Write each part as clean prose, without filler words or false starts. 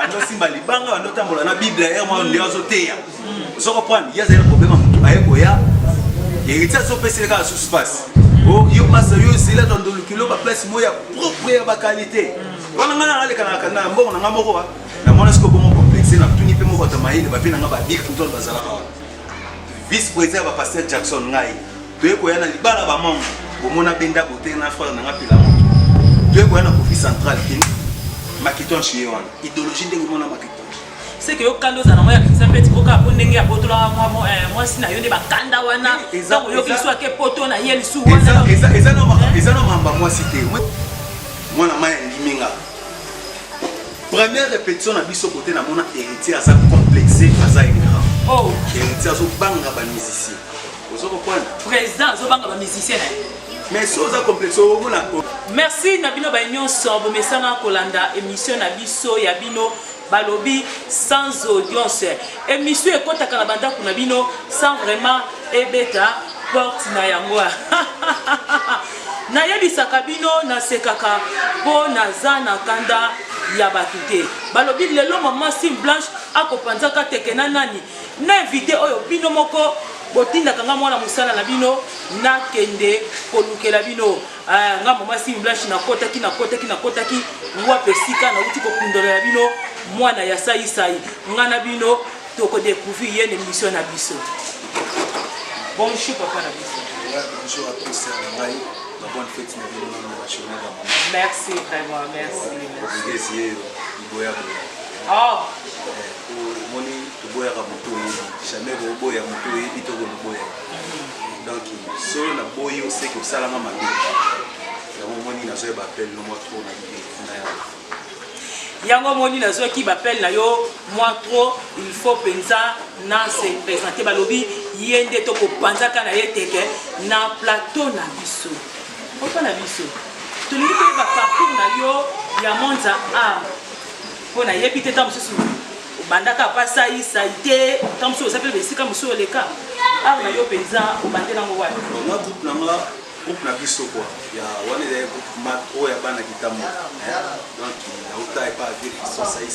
ando simba libanga ando tambola na Bible ya moi ndio azoteya zo comprendre il y a un problème mutu ayekoya héritier so pesi ka sous space oh yo masa yo sila dans le kilo ba place moya propre ya ba qualité wana ngana ale kana kana mbongo na ngamoko na mona siko bomo complexe na tuni pe moko tamayele ba pena ngaba big tout bazala vice président ba pasteur Jackson ngai toyekoya na libala ba mongo bomona benda bote na frère na ngapila moto toyekoya na office central kini makiton chié wana idéologie ndenge mona makiton c'est que yo kando za na moya kisa peti boka po ndenge ya botola moi sina yo ne bakanda wana donc yo kiswa ke poto na yeli su wana eza no mamba moi cité moi na maya ndiminga première répétition na biso côté na mona héritier asa complexé asa ignorant oh héritier aso banga ba musicien ozo comprendre président zo banga ba musicien mais soza complexé o mona merci na bino ba nyonso bo mesana kolanda émission na biso ya bino balobi sans audience émission ekotaka na banda kuna bino sans vraiment ebeta porte na yango na yebisaka bino na sekaka po naza na kanda ya batute balobi lelo mama Sim Blanche akopanzaka tekena nani na invité oyo bino moko botindaka nga mwana musala na bino na kende kolukela bino nga mama Sim Blanche na kotaki ngwa pesika na uti kokundolela bino mwana ya sai nga na bino toko découvrir yene émission na biso bonjour papa na biso bonjour à tous la bonne fête na bino na national da mama merci vraiment merci oh moni boya ka moto jamais boya moto yebi to ko boya donc so na boyo c'est que ça la mama bi ya moni na so ba appel no mo trop na yango moni na zo ki bapel na yo moi trop il faut pensa na se présenter balobi yende to ko panza kana yeteke na plateau na biso opa na biso to li pe ba parcours na yo ya monza pona yebite tam susu bandaka pasa isaite tam susu ça peut besika muso leka na yo pensa bandela ngo wapi na groupe na biso quoi ya wana ile groupe mat o ya bana kitamo donc na uta pas avec so sai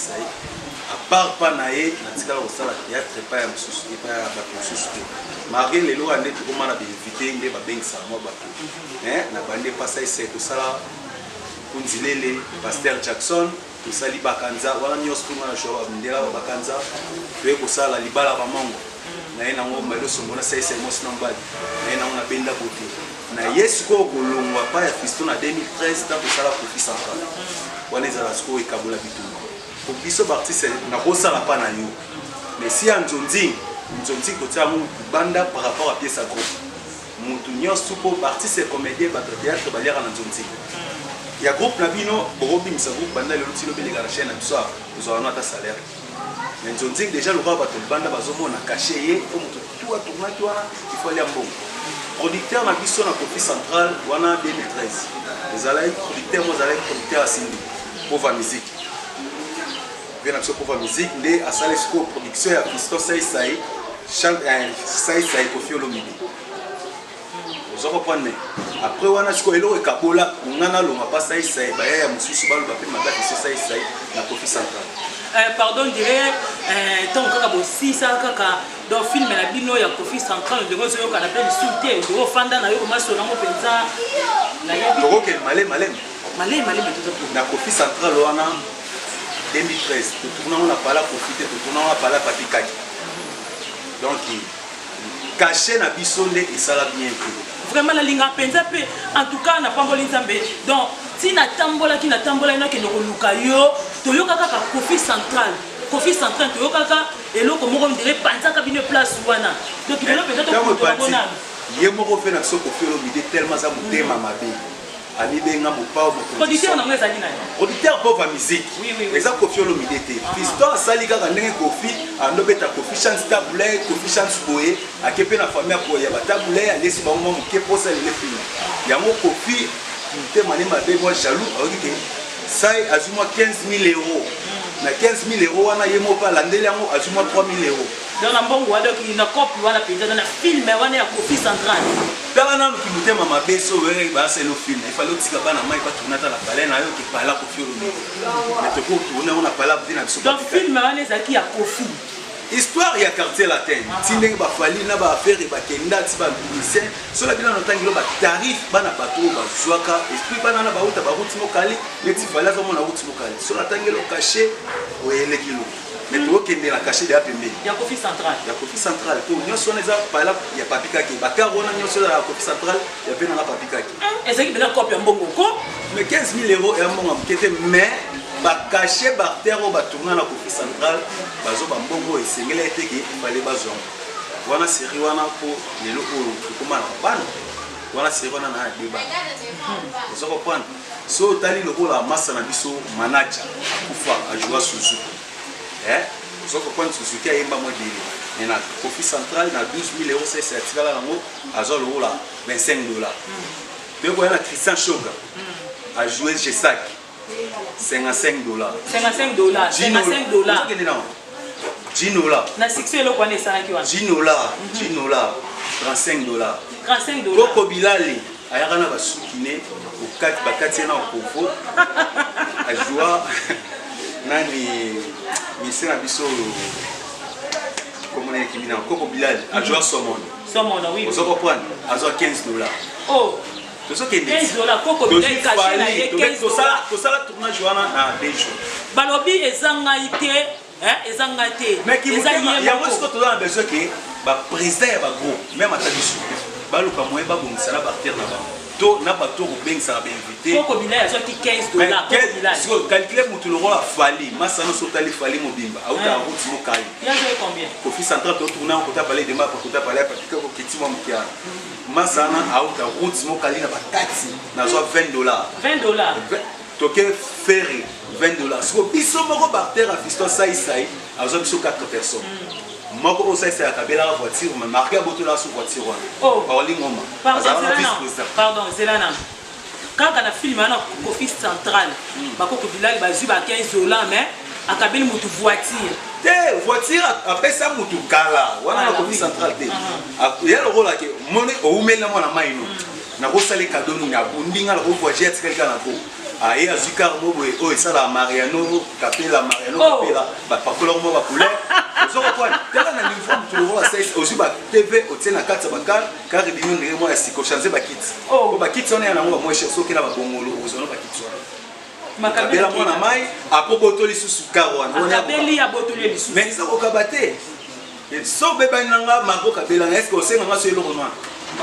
à part pas nae na tikala ko sala théâtre pas ya mususu pas ya ba mususu malgré les lois ndeti ko mana be inviter nde ba bengisa mo ba na bande pas sai ko sala kunzilele pasteur Jackson to sali bakanza wana nyos kuma na showa ndela bakanza pe ko sala libala ba mango na ina ngo malo songona sai mo sina mbali na ina ona benda bote na yesu ko kolongwa pa ya fisto na 2013 ta ko sala profit central wana ezala sko ekabola bitumba ko biso artiste na ko sala pa na yo mais si anzonzi ko tia mu banda par rapport à pièce à groupe mutu nyos ko artiste comédien ba théâtre ba lera na nzonzi ya groupe na bino borobi misa groupe banda le lutilo belega la chaîne biso zo ana ta salaire mais nzonzi déjà le roi ba to banda bazomona caché ye ko mutu tout a tourner toi il faut aller en bon producteur na biso na Kofi Central wana 2013 les alaïs producteur moi alaïs producteur asindi Pova musique bien na Pova musique ndé a sala sco production ya Fisto sai chante sai Kofi Olomide vous comprenez après wana sco elo e kabola ngana lo mapa sai ba ya mususu ba lo ba pe magati sai na Kofi Central pardon dirais tant kaka bosi ça kaka dans film la bino ya Kofi Central de gozo yo kana pe insulter de fanda na yo maso na mo penza na yebi to ke malem tout na Kofi Central wana 2013 tout tourna on a pas la profiter tout tourna on a pas la papikaki donc caché na bisonde et ça la bien vraiment la linga penza pe en tout cas na pamboli nzambe donc si na tambola ki na tambola ina ke no luka yo to yo kaka Kofi Central to yo kaka eloko moko ndire panza ka bino place wana donc il peut être ko bona ye moko fe na soko fe lo mide tellement ça mutema mabe ani benga mo pa mo producteur na ngeza ni na producteur Pova musique oui eza Kofi lo mide te Fisto sali kaka ndenge Kofi ando beta Kofi chance tabule Kofi chance boye akepe na famille ko ya batabule alesi ba mo ke posa le film yango Kofi te mané mabe moi jaloux ok sai azuma 15 000 euros na 15 000 euros wana yemo pa landeli yango azuma 3 000 euros dans la mbongo wana qui na copie wana penza na film wana ya Kofi Central tala na ki mutema mabeso were ba c'est le film il fallait tika bana mai pas tourner dans la palais na yo ki pala Kofi Olomide mais te ko tourner on a pala bina biso donc film wana ezaki ya Kofi histoire ya quartier latin tindenge ba fali na ba affaire ba kenda ti ba musicien so la bina notangilo ba tarif bana bato ba zwaka esprit bana na ba uta ba route mokali mais ti fala zo mona route mokali so la tangelo caché oyele kilo mais tu okende la caché de la pembe ya Kofi Central to nyonso neza pala ya papika ki ba karona nyonso la Kofi Central ya pena na papika ki ezaki bena copie ya mbongo ko mais 15 000 euros et mbongo mkete mais ba caché ba terre ba tourner na Kofi Central bazo ba mbongo esengela eteke fallait bazon wana série wana po lelo oyo komana bana wana série wana na débat zo comprendre so tali lokola massa na biso manager akufa ajua Suzuki zo comprendre Suzuki ayemba mo dili mais na Kofi Central na 12 000 euros c'est certificat nango azo lokola $25 pe ko yana Christian Shoga a joué Gesak $55 Ginola na succès lo kwane sana ki wana Ginola $35 Coco Bilali ayaka na basukine bakati na okofo ajua nani misena biso comme on est qui mina Coco Bilali ajua Somon oui vous comprenez ajua $15 oh $15 Coco Bilali caché na ye $15 to sala tournage wana na 2 jours balobi ezanga ité ezanga té il y a moi ce que tu as besoin que ba président ya ba groupe même atabisu baluka moye ba bongisa na partir na ba to na ba to bengisa ba invité Coco Bilali azoki $15 Coco Bilali so calculer mutu le roi fali masana so tali fali mobimba auta route mokali il y a combien Kofi Central to tourner on kota parler de ma kota parler parce que ko kiti mo mkia masana auta route mokali na ba kati na zo $20 toke ferry $20 so biso moko barter afisto sai azo biso 4 personnes moko o sai ya kabela la voiture mais marqué boto la sous voiture wana Pauline Ngoma pardon c'est là non quand on a filmé na Kofi Central ba Coco Bilali ba zu ba $15 mais akabeli mutu voiture après ça mutu kala wana na Kofi Central te ya lo rola ke mone o umela mona maino na ko sale cadeau ni na bundinga la ko voyager quelqu'un na ko aye azikar moboye o esala Mariano Capella ba pakola mo ba couleur zo ko point tala na niveau tu le vois ça aussi ba TV o tena katsa ba car bino ndenge mo ya siko chanze ba kit ko ba kit on ya na mo mo cher so kina ba bongolo o zo no ba kit makabela mona mai apoko to lisusu karwana makabeli ya botoli lisusu mais ça ko kabate so beba nanga mako kabela est-ce que o senga ngaso eloko noa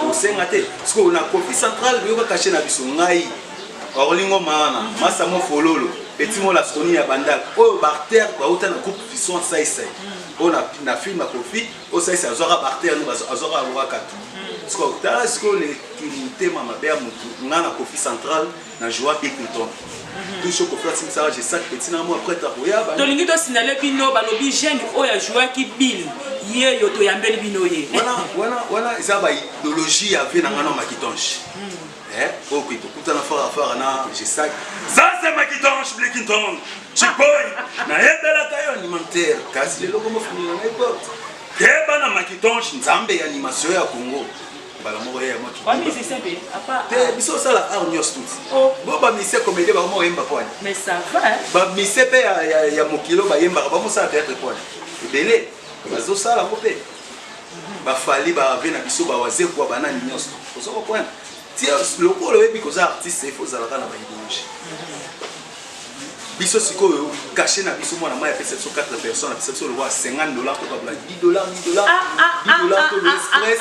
o senga te parce que na Kofi Central yo ka cacher na biso ngai Olingo mana masa mo fololo petit mo la soni ya banda o barter ba uta na groupe fison sai on a na film Kofi o sai azora barter no azora wa katu sko ta sko le kilité mama bea mutu ngana Kofi Central na joie Clinton tout ce que Kofi Central j'ai ça petit na mo après ta boya ba to lingi to sinale bino balobi jeune o ya joueur ki bil ye yo to yambeli bino ye wana isa ba idéologie ya ve na ngana makitonge oh oui, tout le temps na j'ai ça c'est Makitonge Blackington Chipoy na yebela kayo alimentaire kasi le logo mo fini na époque keba na Makitonge nzambe ya animation ya Congo bala mo ya mo wa mi c'est simple apa te biso sala arnio studio bo ba mise comédie ba mo yemba point mais ça va ba mise pe ya mokilo ba yemba ba mo sala théâtre point ebele bazo sala mo pe ba fali ba vena biso ba waze kwa banani nyosto so ko point le rôle est because artiste il faut zalaka na idéologie biso sikoyo caché na biso mwana mai pesa so 4 personnes na pesa le roi $50 ko ba $10 $10 to l'express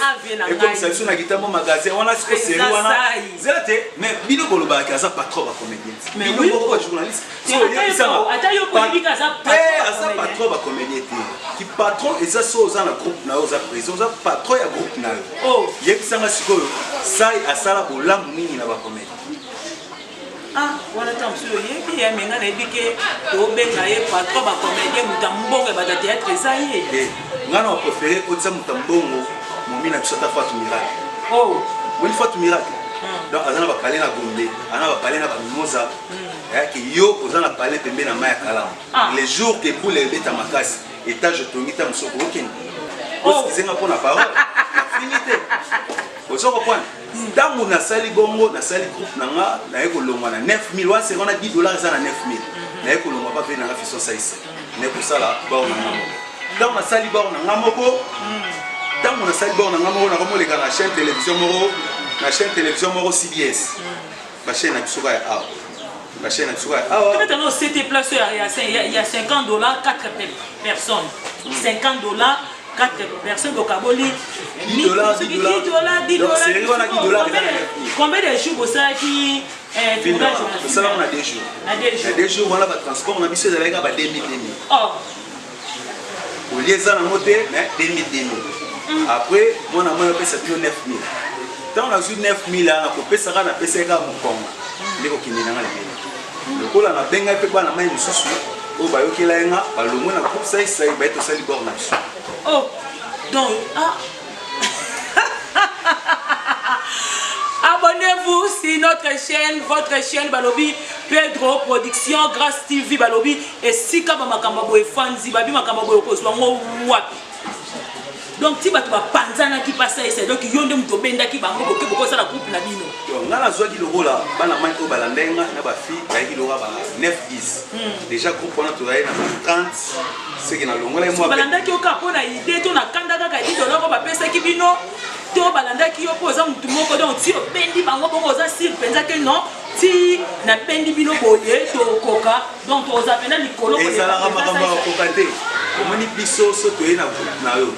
et comme ça biso na kitamo magasin wana siko série wana zete mais bino koloba kaza patron ba comédien mais oui ko journaliste ata yo politique aza patron ba comédien qui patron et ça so za na groupe na oza prison za patron ya groupe na yo yekisanga sikoyo sai asala bolamu nini na ba comédien wana tamsulo yebi ya menga na ebike to benga ye patron ba comédien mutambongo ba théâtre ça y est ngana on préféré otsa mutambongo momina biso ta Fatou Miracle woni Fatou Miracle donc azana ba kale na Gombe ana ba kale na ba Mimosa que yo ozana parler pembe na maya kala les jours que pour les beta makasi étage tongita musoko okeni osikizenga mpona parole nafini te ozo comprendre ntango nasali bongo nasali groupe na nga naye kolongwa na 9000 wase wana $10 eza na 9000 naye kolongwa pa mpe na nga fiso saise naye kosala bao na nga moko ntango nasali bao na nga moko ntango nasali bao na nga moko nakomoleka na chaîne télévision moko CBS bachaîne na biso kaya awa bachaîne na biso kaya awa maintenant c'était place il y a $50 4 personnes $50 4 personnes donc aboli $10 combien de jours pour ça qui ça on a 2 jours na 2 jours voilà ba transport na biso ezalaka ba 2000 oh au lieu ça na moté mais 2000 après mon amant pesa 9000 tant na 9000 là ko pesa kana pesa ka mokongo ndiko kinina ngala lokola na benga pe bana mai mususu o bayokela yenga balongo na groupe sai ba to sali borna oh donc abonnez-vous sur notre chaîne, votre chaîne Balobi Pedro Production Grâce TV Balobi et si kama makambo efanzi babi makambo ekozwa ngo wapi. Donc si bato ba panzana ki passa ese donc yonde muto benda ki bango boke boko sala groupe na bino. Donc ngala zwaki lokola bana mai to balandenga na ba fi ba ki loka ba 9 10. Déjà groupe on a to na 30 c'est que na longola moi. Balanda ki oka pona idée to na kanda kaka $10 ko ba pesa ki bino. To balanda ki opoza mutu moko donc ti obendi bango bongo oza sir penza ke non ti na bendi bino boye to koka donc oza pena likolo ko ezala makambo koka te omoni biso so to ye na yo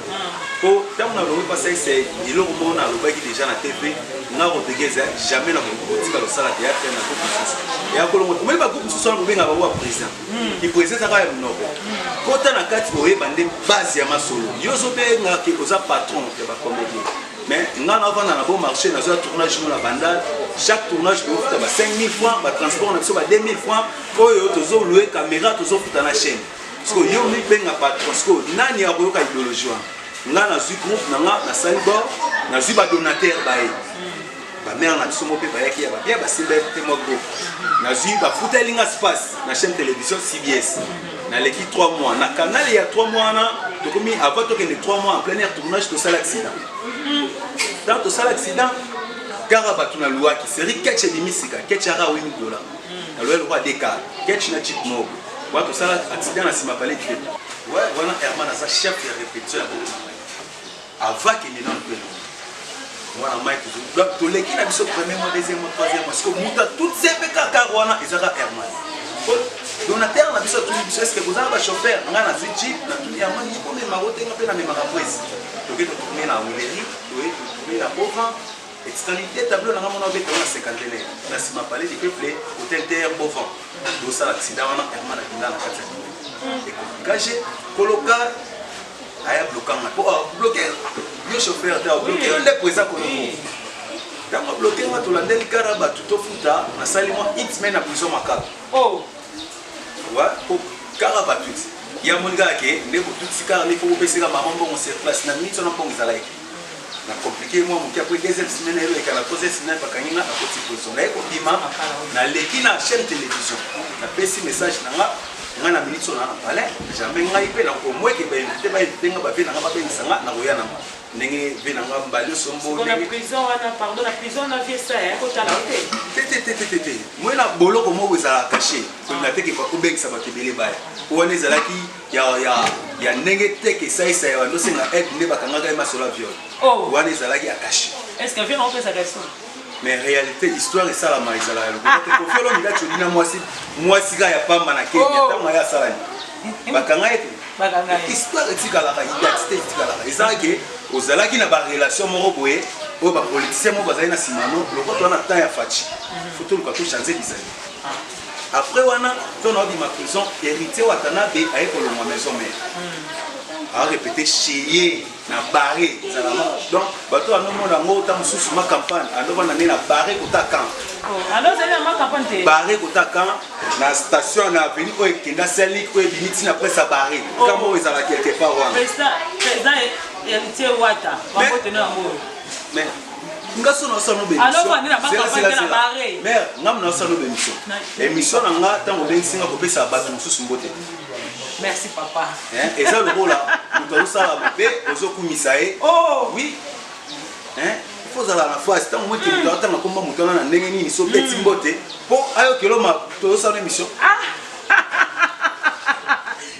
po tant na lo passer c'est il au monde na lo ba ki déjà na TV na ko tegeza jamais na ko tika lo sala théâtre na ko biso ya ko lo mo ba ko biso na ko benga ba wa président ki président ka mnoko kota na kati boye bande base ya masolo yo so benga ki oza patron ya ba comédie. Mais nous avons un bon marché, nous avons un tournage dans la bande. Chaque tournage, nous avons 5 000 francs, le transport, nous avons 2 000 francs. Nous avons loué la caméra, nous avons fait la chaîne. Parce que nous avons fait un patron. Parce que nous avons fait une idéologie. Nous avons fait un groupe, nous avons fait un salon, nous avons fait un donateur. Ma mère n'a pas fait qui a bien passé le groupe. Nous avons fait un espace dans la chaîne télévision CBS. Dans l'équipe 3 mois. Dans le canal, il y a 3 mois. Avant que les 3 mois en plein air tournage, tout ça l'accident. Dans tout ça l'accident, Karabatu na loi qui série ketch et misika, ketch ara $8,000. La loi le roi des cas, ketch na chip mob. Voilà tout ça l'accident na sima palais de. Ouais, voilà Herman sa chef de répétition. Avant qu'il n'ait pas. Voilà Mike. Donc tous les qui na biso premier mois, deuxième mois, troisième mois, parce que muta toutes ces PK Karwana ezaka Herman. Donateur na biso tout biso est-ce que vous avez un chauffeur nga na jeep na tout Herman il peut même maroter nga pe na même rappresse. Donc tu tourner na Willery, tu tourner na Bovan. Et c'est quand il tableau na mona be tona 50e. Na sima palais du peuple hôtel terre Bovan. Do ça l'accident na Herman na kati. Et gagé coloca aya bloquant pour bloquer le chauffeur ta bloquer le présent ko dans le bloqué on to landel karaba tout au futa na sali moi x men na prison makala. Oh. Ouais, pour karaba tout. Il y a mon gars qui est né pour tout ce car il faut baisser la maman bon sur place na minute on bon izalaiki. Na compliqué moi mon qui après deuxième semaine elle est à la troisième semaine pas kanina à côté prison là ko bima na leki na chaîne télévision. Na pesi message na na minute on a parlé jamais ngai pe na ko moi qui ba invité ba tenga ba vena ba benga sanga na koya na ndenge vena ngamba le sombo la prison wana pardon la prison na vie ça hein ko tala te moi na bolo ko mo weza caché ko na teke ko bengisa ba kebele ba on est là qui ya ndenge teke ça ya ndo singa aide ne bakanga ga masolo viol oh on est là qui a caché est-ce que vient on fait sa question mais en réalité histoire est ça la maïsala le ko violo nda tshona moi si ga ya pamba na Kenya ta ya sala ni bakanga ete histoire etikala ka identité etikala ezala ke ozalaki na ba relation moko boye o ba politicien mo bazali na simano loko to na temps ya fachi photo luka to changer design après wana to na di ma prison héritier Watanabe aye ko longwa maison mère a répété chier na barré donc bato ano mona ngo ta mususu ma campagne ando bana na barré ko ta camp alors c'est la ma campagne barré ko ta camp na station na avenue ko ekenda seli ko ebimiti na presse barré kambo ezala quelque part wana président héritier Wata va tenir amour mais ngaso na sano be alors on est na campagne na barré mais ngam na sano be mission émission na nga tango bensinga ko pesa bato mususu mbote Merci papa. Et ça le rôle là, nous avons ça la bébé, ozo kumisae. Oh oui. Il faut aller à la fois, c'est un moment que nous attendons comme nous avons un négé ni so petit mbote. Pour ayo kilo ma to ça une émission.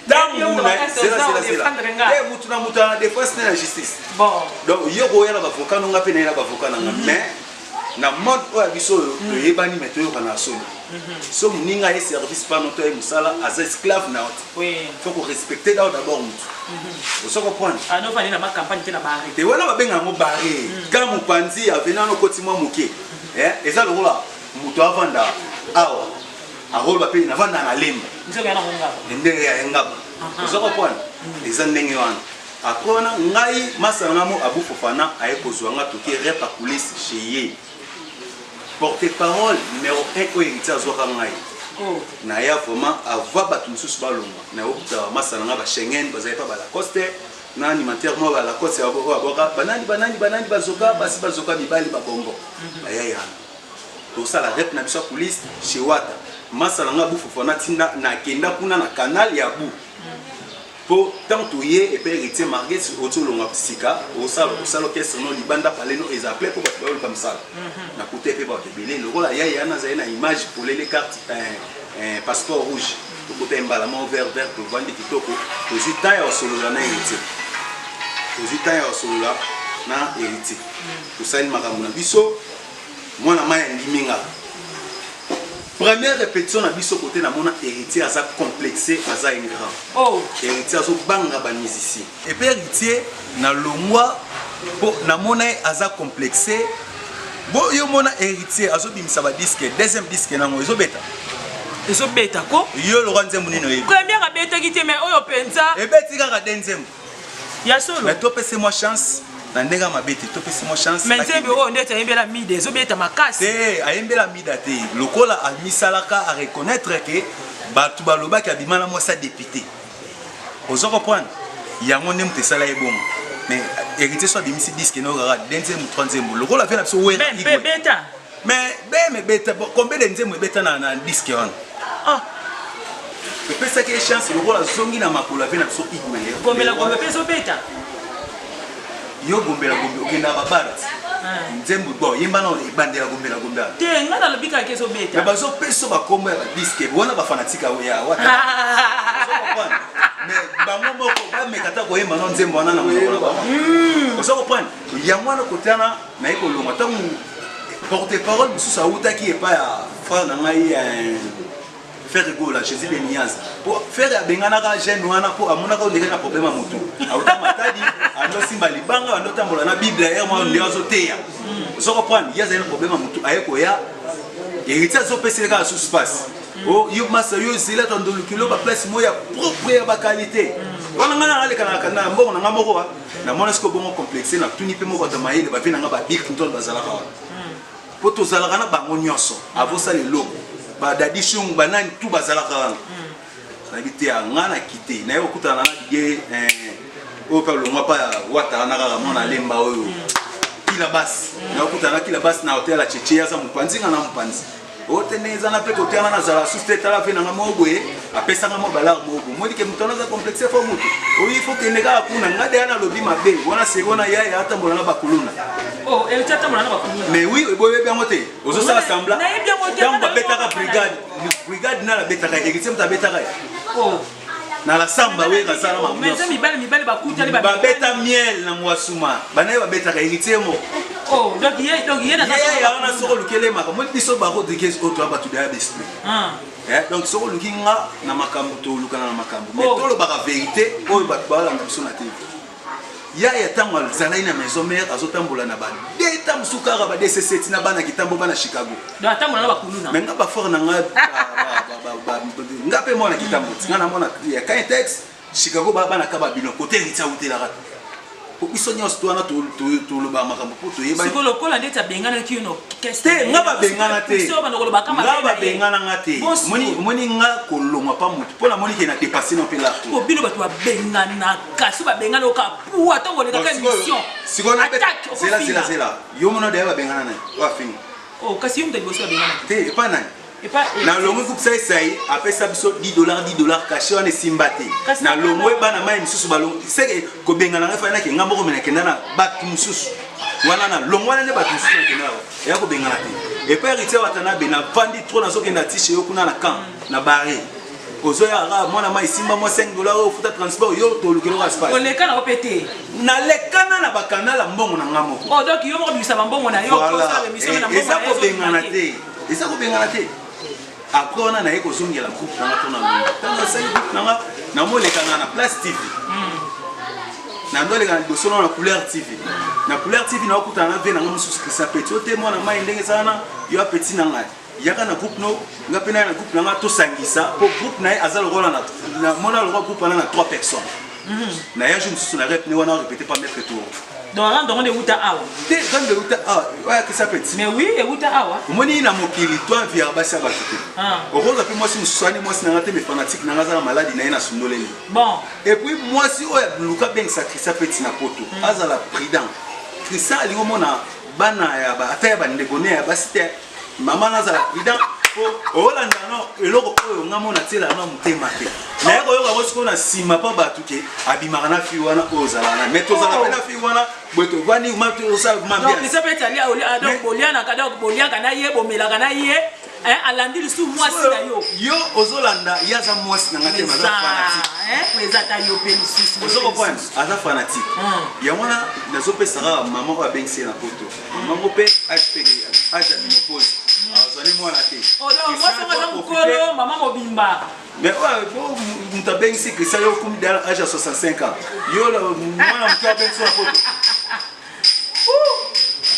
C'est là. Et mutuna mutana des fois c'est la justice. Bon. Donc yoko ya na avocat non ngapena na avocat na mais na mode oya biso to yebani meto yo kana soni. So muninga e service pas noto e musala as esclave na ot. Oui. Faut qu'on respecte d'abord mutu. Vous savez comprendre? Ah non fallait na ma campagne te na barré. Te wana babenga ngo barré. Quand mupanzi avena no kotima muke. Eza lo la mutu avanda awa. A rôle bape na vanda na lemba. Nzo yana ngaba. Ndenge ya ngaba. Vous savez comprendre? Eza ndenge wana. Akona ngai masanga mo Abu Fofana aye kozwanga toki rep à police chez ye. Porte-parole numéro 1 ko héritier azwaka ngai. Oh. Na ya vraiment avoir batu mususu balonga. Na okuta masanga ba Schengen bazali pa ba Lacoste na alimentaire mo ba Lacoste ya boka banani bazoka basi bazoka bibali ba bongo. Aya ya. To ça la rep na biso police chez Wata. Masanga Abu Fofana tinda na kenda kuna na canal ya Bu. Pour tant touiller et puis héritier marqué sur autolonga sika au salon qu'est-ce non libanda parler nous les appeler pour battre comme ça na côté pe ba belé le rôle ya ya na zaina image pour les cartes un passeport rouge pour côté emballement vert pour vendre kitoko to juta ya solo na héritier to juta ya solo na héritier to ça une makambo na biso mwana maya ndiminga. Première répétition na biso côté na mona héritier asa complexé asa ingrat. Oh, héritier azo banga ba musicien. Et puis héritier na longwa po na mona asa complexé. Bo yo mona héritier azo bimisa ba disque, deuxième disque na ngo ezo beta. ezo beta ko? Yo lo ranze munino yo. Première a beta kiti mais oyo penza. Et beti kaka deuxième. Ya solo. Mais to pese moi chance. Na ndenga mabete to pese moi chance. Mais nzembe o ndeta yembela mide ezo beta makasi. Ayembela mida te. Lokola a misalaka à reconnaître que batu baloba ki abimana moi sa député. Ozo comprendre? Yango ndem te sala ebongo. Mais héritier soit bimisi disque no gara deuxième ou troisième. Lokola vient absolu ouais. Mais beta. Mais beta combien de nzembe beta na disque on? Ah. Peut ça que chance lokola zongi na makolo vient absolu igwe. Kombela peso beta. Yo gombela okenda babara nzembo bo yemba na ibandela gombela te ngana lobika keso beta mais bazo peso ba kombo ya disque wana ba fanatique ya wata mais bango moko ba mekata ko yemba na nzembo wana na mona ba oso comprendre ya mwana kotana na iko longa tangu porte-parole mususu auta ki epa ya frère na ngai faire go la Jésus les niaz pour faire ya bengana ka jeune wana pour amona ka ndeka na problème à moto auta matadi ando simba libanga ando tambola na bible ya moi ndio azoteya so comprendre il y a un problème à moto ayeko ya héritier zo pese ka sous space oh yo masa yo zela tondo lukilo ba place moya propre ya ba qualité wana ngana ale kana kana mbongo na ngamoko na mona siko bongo complexé na tuni pe moko ta maile ba vina ngaba big ntol bazala ka pour to zala kana bango nyonso avosa le logo ba dadi shung banani tout bazala ka na bité ngana kité na yo kutana na dige o pa lo pa wata na ka mona lemba oyo kila basi na kutana kila basi na hotel la cheche za mpanzi ngana mpanzi oteneza na pe kotana na zala susté tala fe na ngomogwe apesa ngamo balar mogo modi ke mutana za complexe fo mutu o il faut que nega kuna ngade ana lobi mabe wana segona ya hata mbona na bakuluna oh el tata mbona na bakuluna mais oui boye bien moté ozo sala sembla na bien moté dans ba betaka brigade na la betaka ekiti mta betaka oh na la samba we kasala mamu mais mibali bakutali ba beta miel na mwasuma banaye ba betaka héritier mo oh donc il na ya na soko lukele maka mo biso ba ko dikes auto abatu da d'esprit donc soko lukinga na makambo to lukana na makambo mais to lo ba vérité o ba bala na biso na TV ya tango zala ina maison mère azotambola na bana deta musukara ba DC7 na bana kitambo bana Chicago do atambola na bakuluna mais ngaba fort na ngape mona kitambo ngana mona ya kain texte Chicago bana kaba bino côté ritsa utela rat pour biso nyos to na to lo ba makambo pour to yeba siko lokola ndeta bengana kino te ngaba bengana te ngaba bengana ngate moni nga kolongwa pa mutu pona moni ke na dépasser no pela ko bino batu bengana kaso ba bengana oka pour atongo le ka mission siko na zela yo mona de ba bengana na wa finga oh kasi yum de boso bengana te pa nani na longwe groupe ça essaye après ça biso $10 caché on esimbate na longwe bana mai misusu balong c'est que ko benga na fa na ke ngambo ko mena kenda na batu misusu wana na longwe na batu misusu kenda ya ko benga na te et puis héritier watana bena pandi trop na zokenda tiche yo kuna na camp na barre ozoya ra mwana mai simba mo $5 au futa transport yo to lukelo ka space oleka na opete na lekana na bakanala mbongo na ngamo oh donc yo mo bisa mbongo na yo ko sa émission na mbongo eza ko benga na te eza ko benga na te après on a naé ko zongela groupe na tona tanga sai nanga na moleka na Place TV na ndoleka na bosono na Couleur TV na Couleur TV na okutana ve na mususu kisa petit te mwana mai ndenge sana yo petit na ngai yaka na groupe no nga pena na groupe na to sangisa po groupe na azalo rola na mona le groupe na 3 personnes na ya je mususu na rep ne wana répéter pas mettre tour donc on est où ta awa te quand de uta ah ouais que ça petit mais oui et où ta awa moni na mokili toi via basa ba kite okoza pe moi si musani moi si na ngate me fanatique na ngaza maladie na ina sundoleli bon et puis moi si oya luka ben sacrifice petit na poto azala prudent Christian ali mona bana ya ba ata ya ba ndegone ya basite mama nazala prudent Olanda no eloko oyo ngamona tela na mutema te na yako yoka bosiko na sima pa batuke abimaka na fi wana ozala na meto zala pe na fi wana boto vani umatu osala mambia donc ça peut être ali a donc boliana kada boliaka na ye bomelaka na ye alandi lisu mwasi na yo yo ozolanda yaza mwasi na ngate maza fanatique mais ata yo pe lisu ozoko point aza fanatique ya wana nazopesa mama ko abengse na poto mama pe aspege aja minopause azali mwana te oh donc moi ça va mukolo mama mobimba mais ouais bon mutabengse que ça yo comme dans âge à 65 ans yo la mwana mutabengse na poto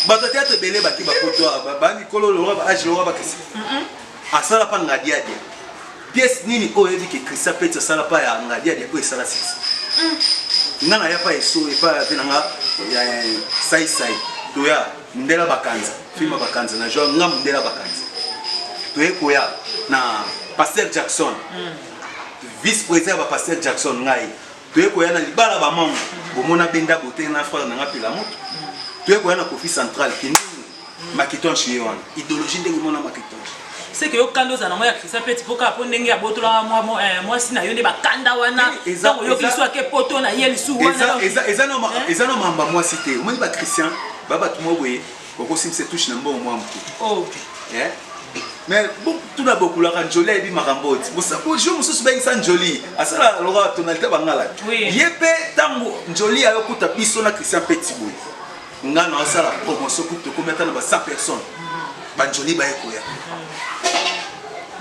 bato théâtre belé baki bapoto bani kolo lo ba âge lo ba kesi asala pa ngadia dia pièce nini o yebi ke Christa Pete sala pa ya ngadia dia ko sala six ngana ya pa eso e pa vinanga ya sai to ya ndela bakanza filma bakanza na jo ngam ndela bakanza to e ko ya na Pasteur Jackson vice président ba Pasteur Jackson ngai to e ko ya na libala ba mongo bomona benda bote na frère na ngapila moto tu es quoi na Kofi Central qui nous makiton chiwan idéologie ndenge mona makiton c'est que yo kando za na moya Christa Pete poka po ndenge ya botola moi sina yo ne bakanda wana donc yo kiso ke poto na ye lisu wana eza no mamba moi cité moi ba Christian baba tumo boye ko simse touche na mbo moi mtu oh mais bon tout na beaucoup la Njoli ebi makamboti bosa ko jo mususu ba insa Njoli asala lora tonalité bangala yepe tango Njoli ayo kuta biso na Christian Pete boye ngana osala promotion pour te commettre na 100 personnes banjoli ba ekoya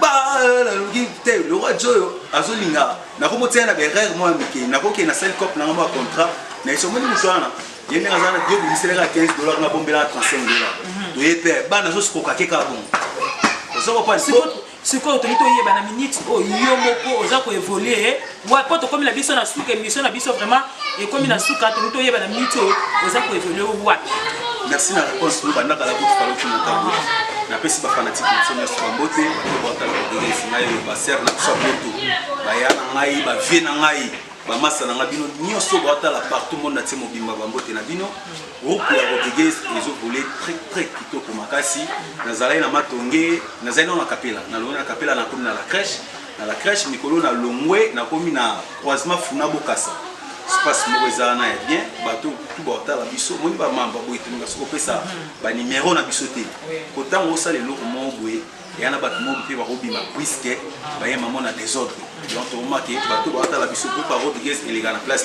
ba la lugi te le roi Joyo azolinga na ko motia na berere moi miki na ko ke na sel cop na mo contrat na iso moni muswana yende ngazana dio bimisela $15 na bombela $35 to yepe ba na zo skoka ke ka bon zo ko siko to mito yeba na minute o yo moko oza ko évoluer wa poto comme la biso na suka émission na biso vraiment et comme na suka to mito yeba na minute oza ko évoluer wa merci na réponse nous banda kala kutu palo tuna tabu na pesi ba fanatique na so mbote ba bota ko de singa yo ba ser na so moto ba ya na ngai ba vie na ngai ba masa na ngabino nyoso bota la partout monde na temo bimba ba mbote na bino groupe ya Rodriguez ils ont volé très kitoko makasi nazalai na matonge nazalai na kapela na lona kapela na komi na la crèche mikolo na longwe na komi na croisement funa bokasa espace moko eza na ya bien bato tout bota la biso moni ba mamba boye tunga soko pesa ba numéro na biso te kotango osala eloko mo boye ya na bato mo pe ba robima puisque ba ye maman na désordre donc on marque bato bota la biso pour par Rodriguez et les gars na place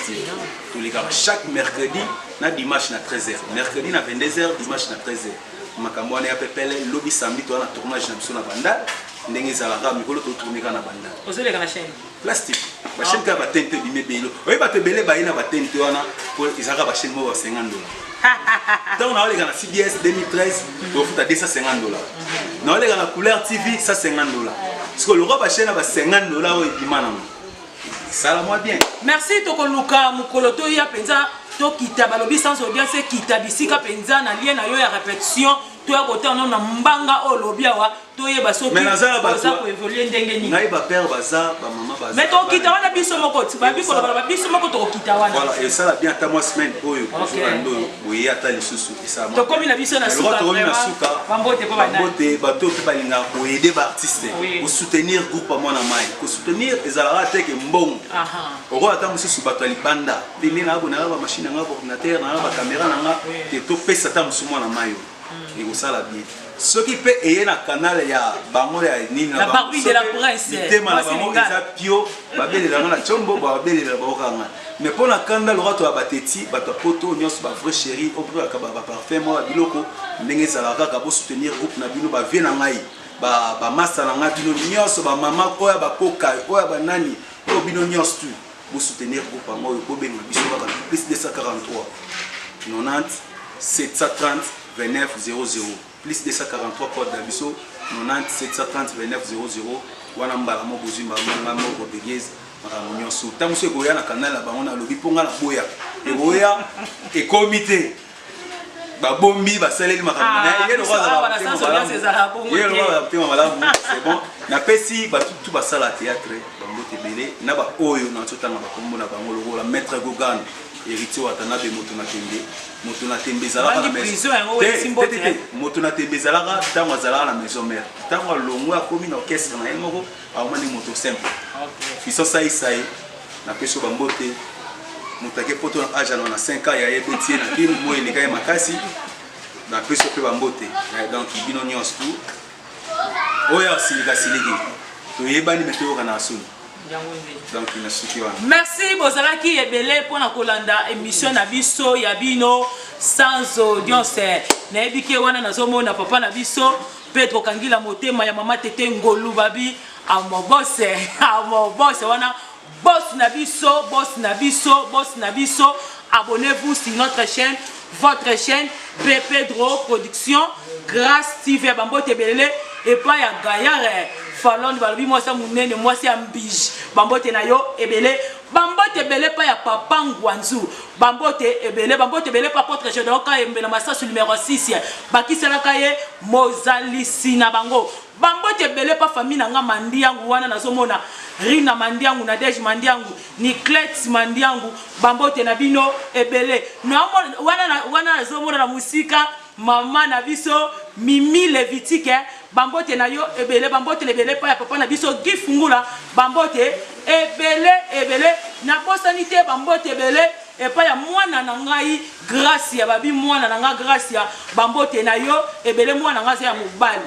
tous les gars chaque mercredi na dimanche na 13h mercredi na 22h dimanche na 13h makambo wana ya pepele lobby samedi to na tournage na biso na banda ndenge ezalaka mikolo to tourner na banda ozoleka na chaîne plastique ba chaîne ka ba tente bimebelo oyi ba tebele ba ina ba tente wana pour izaka ba chaîne mo $50 donc na oleka na CBS 2013 to futa $250 na oleka na Couleur TV ça $50 parce que le roi ba chaîne ba $50 oyi dimana ça la moi bien merci tokoluka mukolo to ya penza to kita balobi sans audience kita bisika penza na lien na yo ya répétition toya kotana na mbanga o lobiawa toyeba soki oza koévoluer ndenge nini ngai bapère baza bamama baza mais tokokita wana biso moko babikoloba biso moko tokokita wana voilà esala bien ata mwa semaine oyo ozolanda oyo boye ata lisusu esala tokomi na biso na suka bambote bato mpe balingaka koyede baartiste kosoutenir groupe ya mwana mai kosoutenir ezalaka teke mbongo okoyo ata mosusu bato ya libanda mpe nde nanga bonaka bamashine nanga baordinateur nanga bacaméra nanga te topesa ata mosu mwana mai oyo ekosala bien soki mpe eye na kanale ya bango ya nini na mitema na bango eza pio babelelanga na tshombo babelela baokanga mais mpo na kanda lorato ya bateti bato ya poto nyonso bavrai chéri opreaka baparfum mwa babiloko ndenge ezalaka kaka bosoutenir groupe na bino bavie na ngai bamasa na ngai bino nyonso bamama oyo ya bakoka oyo ya banani oyo bino nyonso tu bosoutenir groupe yango oyo bobenga biso kaka plus 243 90 730 29 00 plus 243 code d'Abisso 90 730 29 00 wana mbala mo bozwi mbala mo Rodriguez makambo nyonso ntango so ekoya na canal na bango na lobi mponga na boya ekoya ekomite babombi basaleli makambo na ye lokwa malamu c'est bon napesi batutu basala théâtre bango tebele na ba oyo na tsotanga bakombo na bango lokola maître Gogan héritier watanabe moto na tembe ezalaka na maison moto na tembe ezalaka ntango azalaka na maison mère ntango alongo akomi na orchestre na ye moko aomani moto simple fiso saisa ye napesi bambote moto ake poto na age na 5 ans yaye beti ye na kini mo eleka ye makasi napesi mpe bambote donc bino nyonso tu oyo asilikasiliki toyebani me toyoka na asoni. Donc merci bozalaki ebele pona kolanda émission na biso ya bino sans audience na ebike wana nazomona papa na biso Pedro Kangila motema ya mama tete ngolu babi amobose wana boss na biso abonnez-vous sur notre chaîne votre chaîne Pedro Production Grâce TV bambote belele et pas ya Gaillard Falon balobi moi ça munene moi c'est ambige bambote na yo ebele bambote ebele pa ya papa Ngwanzu bambote ebele pa porte jedoka embela masasu numéro 6 bakisela kaye mozalisi na bango bambote ebele pa famille na nga mandiangu wana nazomona Rina mandiangu na Dej mandiangu Niclet mandiangu bambote na bino ebele na wana nazomona na musika mama na biso Mimi Levitique bambote na yo ebele bambote lebele pa ya papa na biso gifungula bambote ebele na bosanité bambote ebele et pa ya mwana na ngai Gracia babi mwana na nga Gracia bambote na yo ebele mwana nga za ya mobali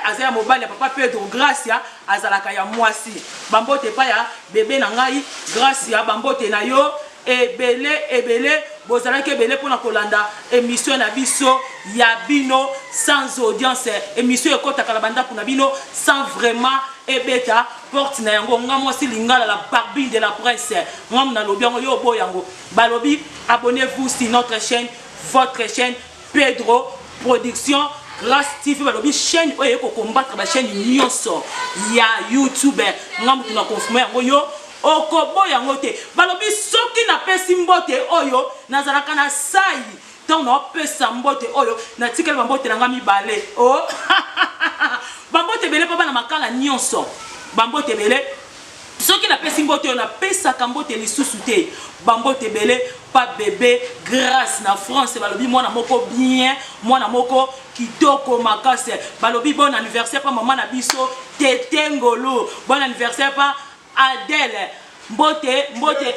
aza ya mobali ya papa Pedro Gracia azalaka ya mwasi bambote pa ya bebe na ngai Gracia bambote na yo ebele bozalaki ebele pona kolanda émission na biso ya bino sans audience émission ekotaka la banda kuna bino sans vraiment ebeta porte na yango ngamo si lingala la barbine de la presse ngam na lobi yango yo boyango balobi abonnez-vous sur notre chaîne votre chaîne Pedro Production Grâce TV balobi chaîne oyo ko combattre ba chaîne nyonso ya YouTube ngam tuna confirmer yango yo okobo yango te balobi soki na pesi mbote oyo nazalaka na sai tant na pesa mbote oyo na tikela bambote na ngami bale oh bambote bele pa na makala nyonso bambote bele soki na pesi mbote oyo na pesa kambote lisusu te bambote bele pa bébé grâce na France balobi mwana moko bien mwana moko kitoko makase balobi bon anniversaire pa maman na biso Tete Ngolo bon anniversaire pa Adèle mbote